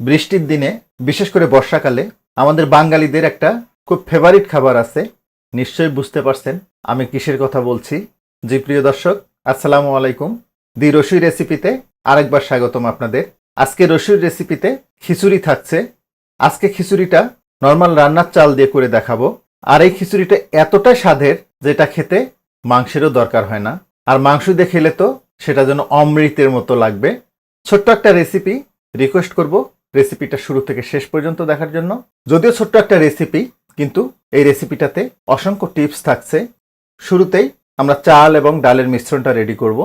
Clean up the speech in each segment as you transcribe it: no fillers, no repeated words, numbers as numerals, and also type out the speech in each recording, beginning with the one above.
বৃষ্টির দিনে বিশেষ করে বর্ষাকালে আমাদের বাঙালিদের একটা খুব ফেভারিট খাবার আছে। নিশ্চয়ই বুঝতে পারছেন আমি কিসের কথা বলছি। জি প্রিয় দর্শক, আসসালামু আলাইকুম। দি রসুই রেসিপিতে আরেকবার স্বাগতম আপনাদের। আজকে রসুই রেসিপিতে খিচুড়ি থাকছে। আজকে খিচুড়িটা নর্মাল রান্নার চাল দিয়ে করে দেখাবো। আর এই খিচুড়িটা এতটাই স্বাদের যেটা খেতে মাংসেরও দরকার হয় না। আর মাংস দিয়ে খেলে তো সেটা যেন অমৃতের মতো লাগবে। ছোট্ট একটা রেসিপি, রিকোয়েস্ট করব রেসিপিটা শুরু থেকে শেষ পর্যন্ত দেখার জন্য। যদিও ছোট্ট একটা রেসিপি, কিন্তু এই রেসিপিটাতে অসংখ্য টিপস থাকছে। শুরুতেই আমরা চাল এবং ডালের মিশ্রণটা রেডি করব।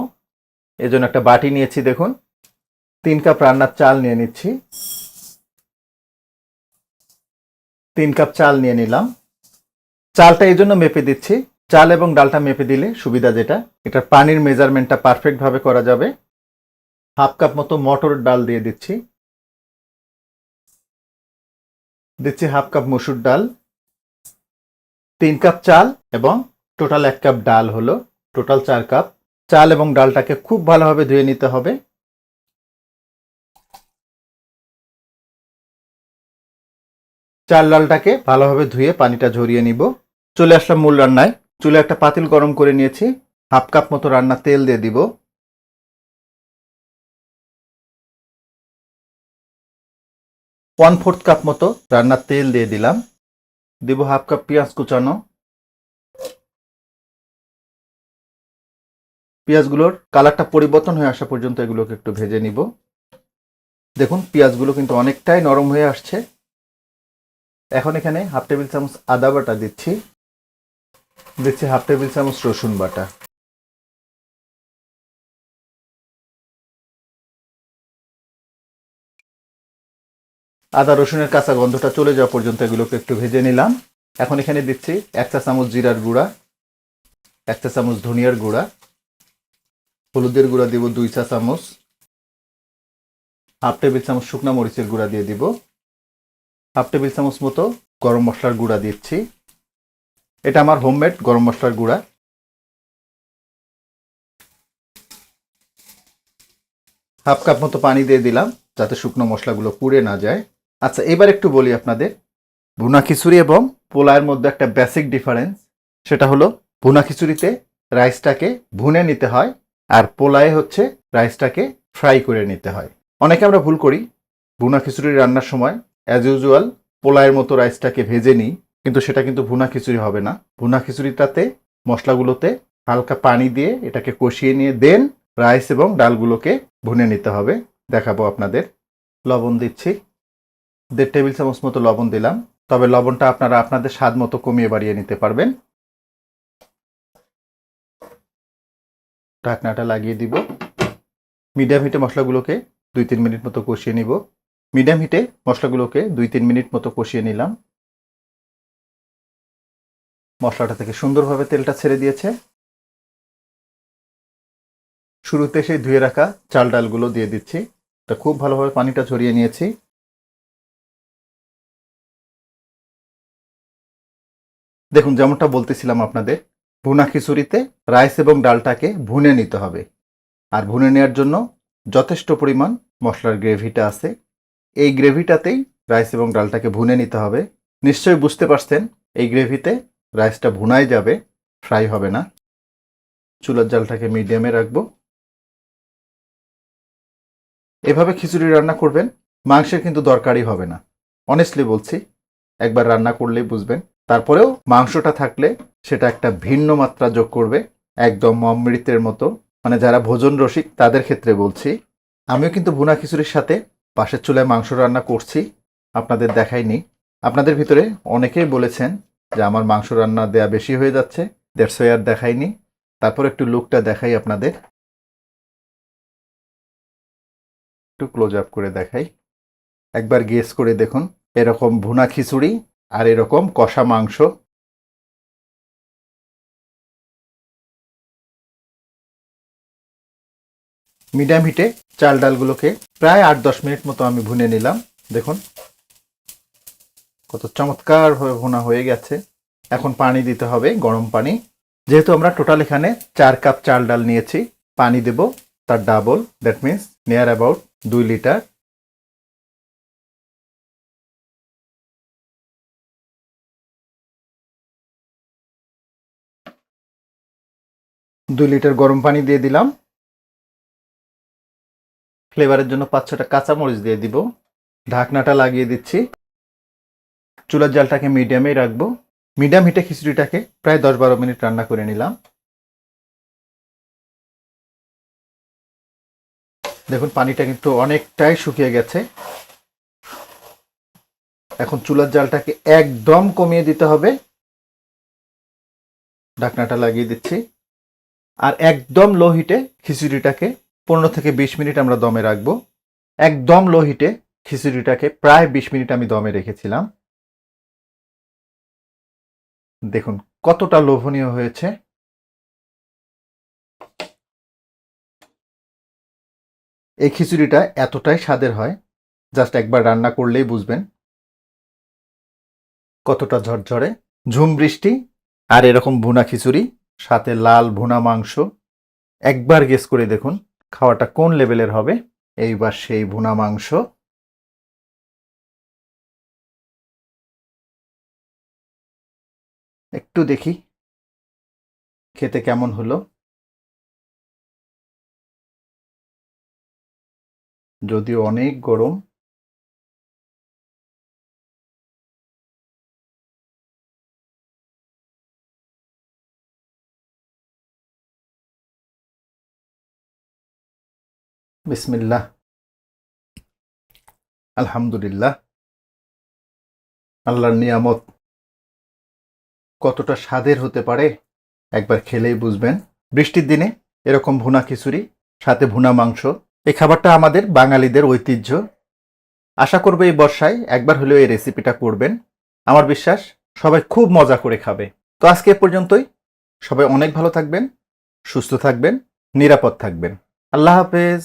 এজন্য একটা বাটি নিয়েছি, দেখুন 3 কাপ রান্নার চাল নিয়ে নিচ্ছি। 3 কাপ চাল নিয়ে নিলাম। চালটা এই জন্য মেপে দিচ্ছি, চাল এবং ডালটা মেপে দিলে সুবিধা যেটা, এটার পানির মেজারমেন্টটা পারফেক্ট ভাবে করা যাবে। হাফ কাপ মতো মটর ডাল দিয়ে দিচ্ছি। হাফ কাপ মসুর ডাল। 3 কাপ চাল এবং টোটাল 1 কাপ ডাল হলো টোটাল 4 কাপ। চাল এবং ডালটাকে খুব ভালোভাবে ধুয়ে নিতে হবে। চাল ডালটাকে ভালোভাবে ধুয়ে পানিটা ঝরিয়ে নিব। চলে আসলাম মূল রান্নায়। চুলে একটা পাতিল গরম করে নিয়েছি। হাফ কাপ মতো রান্নার তেল দিয়ে দিব। 1/4 কাপ মতো রান্নার তেল দিয়ে দিলাম। দিব হাফ কাপ পেঁয়াজ কুচানো। পেঁয়াজগুলোর কালারটা পরিবর্তন হয়ে আসা পর্যন্ত এগুলোকে একটু ভেজে নিব। দেখুন পেঁয়াজগুলো কিন্তু অনেকটাই নরম হয়ে আসছে। এখন এখানে হাফ টেবিল চামচ আদা বাটা দিচ্ছি হাফ টেবিল চামচ রসুন বাটা। আদা রসুনের কাঁচা গন্ধটা চলে যাওয়া পর্যন্ত এগুলোকে একটু ভেজে নিলাম। এখন এখানে দিচ্ছি 1 চা চামচ জিরার গুঁড়া, 1 চা চামচ ধনিয়ার গুঁড়া, হলুদের গুঁড়া দিব 2 চা চামচ, হাফ টেবিল চামচ শুকনা মরিচের গুঁড়া দিয়ে দিব, হাফ টেবিল চামচ মতো গরম মশলার গুঁড়া দিচ্ছি। এটা আমার হোমমেড গরম মশলার গুঁড়া। হাফ কাপ মতো পানি দিয়ে দিলাম যাতে শুকনো মশলাগুলো পুড়ে না যায়। আচ্ছা, এবার একটু বলি আপনাদের, ভুনা খিচুড়ি এবং পোলাওয়ের মধ্যে একটা বেসিক ডিফারেন্স। সেটা হলো ভুনা খিচুড়িতে রাইসটাকে ভুনে নিতে হয়, আর পোলাওয়ে হচ্ছে রাইসটাকে ফ্রাই করে নিতে হয়। অনেকে আমরা ভুল করি, ভুনা খিচুড়ি রান্নার সময় অ্যাজ ইউজুয়াল পোলাওয়ের মতো রাইসটাকে ভেজে নিই, কিন্তু সেটা কিন্তু ভুনা খিচুড়ি হবে না। ভুনা খিচুড়িটাতে মশলাগুলোতে হালকা পানি দিয়ে এটাকে কষিয়ে নিয়ে দেন রাইস এবং ডালগুলোকে ভুনে নিতে হবে। দেখাবো আপনাদের। লবণ দিচ্ছি, 1.5 টেবিল চামচ মতো লবণ দিলাম। তবে লবণটা আপনারা আপনাদের স্বাদ মতো কমিয়ে বাড়িয়ে নিতে পারবেন। ঢাকনাটা লাগিয়ে দিব। মিডিয়াম হিটে মশলাগুলোকে 2-3 মিনিট মতো কষিয়ে নিব। মিডিয়াম হিটে মশলাগুলোকে 2-3 মিনিট মতো কষিয়ে নিলাম। মশলাটা থেকে সুন্দরভাবে তেলটা ছেড়ে দিয়েছে। শুরুতে সেই ধুয়ে রাখা চাল ডালগুলো দিয়ে দিচ্ছি। এটা খুব ভালোভাবে পানিটা ঝরিয়ে নিয়েছি। দেখুন, যেমনটা বলতেছিলাম আপনাদের, ভুনা খিচুড়িতে রাইস এবং ডালটাকে ভুনে নিতে হবে। আর ভুনে নেওয়ার জন্য যথেষ্ট পরিমাণ মশলার গ্রেভিটা আছে, এই গ্রেভিটাতেই রাইস এবং ডালটাকে ভুনে নিতে হবে। নিশ্চয়ই বুঝতে পারছেন এই গ্রেভিতে রাইসটা ভুনাই যাবে, ফ্রাই হবে না। চুলার জালটাকে মিডিয়ামে রাখবো। এভাবে খিচুড়ি রান্না করবেন, মাংসের কিন্তু দরকারই হবে না। অনেস্টলি বলছি, একবার রান্না করলেই বুঝবেন। তারপরেও মাংসটা থাকলে সেটা একটা ভিন্ন মাত্রা যোগ করবে, একদম অমৃতের মতো। মানে যারা ভোজন রসিক তাদের ক্ষেত্রে বলছি। আমিও কিন্তু ভুনা খিচুড়ির সাথে পাশের চুলায় মাংস রান্না করছি, আপনাদের দেখাইনি। আপনাদের ভিতরে অনেকেই বলেছেন যে আমার মাংস রান্না দেয়া বেশি হয়ে যাচ্ছে, দ্যাটস ওয়াই আর দেখাইনি। তারপর একটু লুকটা দেখাই আপনাদের, একটু ক্লোজ আপ করে দেখাই। একবার গেস করে দেখুন, এরকম ভুনা খিচুড়ি আর এরকম কষা মাংস। মিডিয়াম হিটে চাল ডালগুলোকে প্রায় 8-10 মিনিট মতো আমি ভুনে নিলাম। দেখুন কত চমৎকারভাবে ভুনা হয়ে গেছে। এখন পানি দিতে হবে, গরম পানি। যেহেতু আমরা টোটাল এখানে 4 কাপ চাল ডাল নিয়েছি, পানি দেব তার double, that means near about 2 litre. 2 litre গরম পানি দিয়ে দিলাম। ফ্লেভারের জন্য 5-6টা কাঁচামরিচ দিয়ে দিব। ঢাকনাটা লাগিয়ে দিচ্ছি। চুলার জালটাকে মিডিয়ামেই রাখবো। মিডিয়াম হিটে খিচুড়িটাকে প্রায় 10-12 মিনিট রান্না করে নিলাম। দেখুন পানিটা কিন্তু অনেকটাই শুকিয়ে গেছে। এখন চুলার জালটাকে একদম কমিয়ে দিতে হবে। ঢাকনাটা লাগিয়ে দিচ্ছি। আর একদম লো হিটে খিচুড়িটাকে 15 থেকে 20 মিনিট আমরা দমে রাখবো। একদম লো হিটে খিচুড়িটাকে প্রায় 20 মিনিট আমি দমে রেখেছিলাম। দেখুন কতটা লোভনীয় হয়েছে। এই খিচুড়িটা এতটাই স্বাদের হয়, জাস্ট একবার রান্না করলেই বুঝবেন কতটা ঝরঝরে। ঝুম বৃষ্টি আর এরকম ভুনা খিচুড়ি, সাথে লাল ভুনা মাংস। একবার গেস করে দেখুন খাওয়াটা কোন লেভেলের হবে। এইবার সেই ভুনা মাংস। একটু দেখি খেতে কেমন হলো। যদিও অনেক গরম। বিসমিল্লাহ, আলহামদুলিল্লাহ। আল্লাহর নিয়ামত কতটা স্বাদের হতে পারে একবার খেলেই বুঝবেন। বৃষ্টির দিনে এরকম ভুনা খিচুড়ি সাথে ভুনা মাংস, এই খাবারটা আমাদের বাঙালিদের ঐতিহ্য। আশা করব এই বর্ষায় একবার হলেও এই রেসিপিটা করবেন। আমার বিশ্বাস সবাই খুব মজা করে খাবে। তো আজকে এ পর্যন্তই। সবাই অনেক ভালো থাকবেন, সুস্থ থাকবেন, নিরাপদ থাকবেন। আল্লাহ হাফেজ।